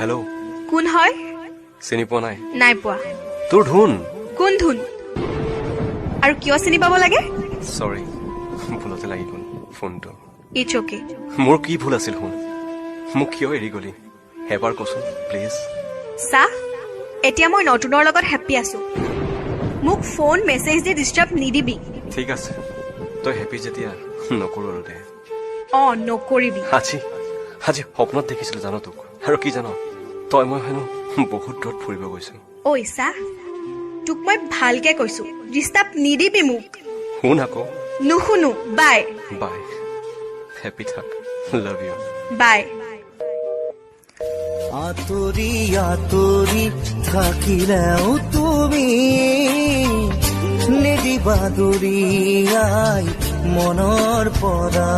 hello' কোন হয় চিনি পোৱা নাই নাই পোৱা তোৰ ধুন কোন ধুন আৰু কিয় চিনি পাব লাগে সৰি ভুলতে লাগি গ'ল ফোনটো ইটছ অকে মোৰ কি ভুল আছিল শুন মোক কিয় এৰি গলি এবাৰ কচোন প্লিজ চা এতিয়া মই নতুনৰ লগত হেপ্পী আছো মোক ফোন মেছেজ দি ডিষ্টাৰ্ব নিদিবি ঠিক আছে তই হেপ্পী যেতিয়া নকৰো আৰু দে নকৰিবি আজি সপনত দেখিছিলো জানো তোক আৰু কি জানো তই মই হেনো বহুত দূৰত ফুৰিব গৈছো ঐ চা তোক মই ভালকে কৈছো ডিষ্টাৰ্ব নিদিবি মোক শুন আকৌ নুশুনো বাই বাই হেপ্পী থাক লাভ ইউ বাই আতৰি আতৰি থাকিলেও তুমি নিদিবা দূৰিয়াই মনৰ পৰা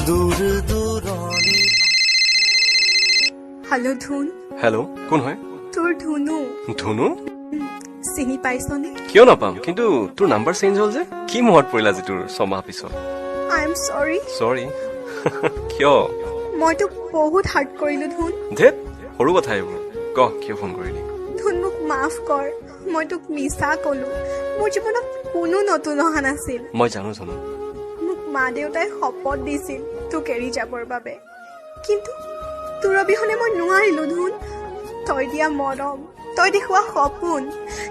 দূৰ দূৰণি হেল্ল' ধুন হেল্ল' কোন হয় তোৰ ধুনু ধুনু চিনি পাইছনে কিয় নাপাম কিন্তু তোৰ নাম্বাৰ চেঞ্জ হ'ল যে কি মনত পৰিলা আজি তোৰ ছমাহ পিছত আই এম চৰি চৰি কিয় মই তোক বহুত হাৰ্ট কৰিলো ধুন ধেত সৰু কথা এইবোৰ ক কিয় ফোন কৰিলি ধুন মোক মাফ কৰ মই তোক মিছা কলো মোৰ জীৱনত কোনো নতুন অহা নাছিল মই জানো মোক মা দেউতাই শপত দিছিল তোক এৰি যাবৰ বাবে কিন্তু তোৰ অবিহনে মই নোৱাৰিলো ধুন তই দিয়া মৰম তই দেখুওৱা সপোন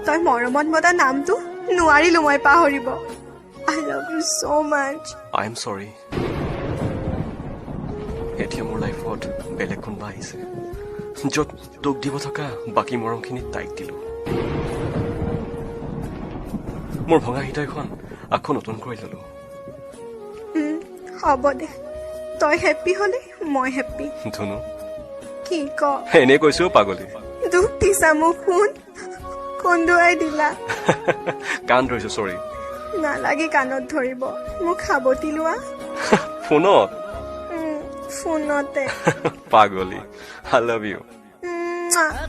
তই মৰমত মতা নামটো নোৱাৰিলো মই পাহৰিব I love you so much I am চৰি এতিয়া মোৰ লাইফত বেলেগ কোনোবা আহিছে য'ত তোক দিব থকা বাকী মৰমখিনি তাইক দিলো মোৰ ভঙা হৃদয়খন আকৌ নতুন কৰি ললো হ'ব দে তই হেপ্পী হলে মই হেপ্পী ধুনু কি ক এনেই কৈছো পাগলী দুখ দিছা মোক শুন কন্দুৱাই দিলা কাণ ধৰিছো চৰি নালাগে কাণত ধৰিব মোক সাৱটি লোৱা ফোনত ফোনতে পাগলী আই লাভ ইউ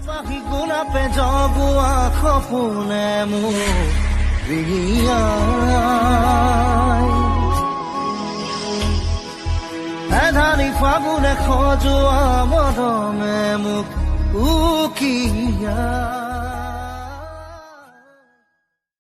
পাহি গোলাপে জগুৱা সপোনে মোক ৰিঙিয়াই এধানি ফাগুনে খজোৱা মৰমে মোক উকিয়াই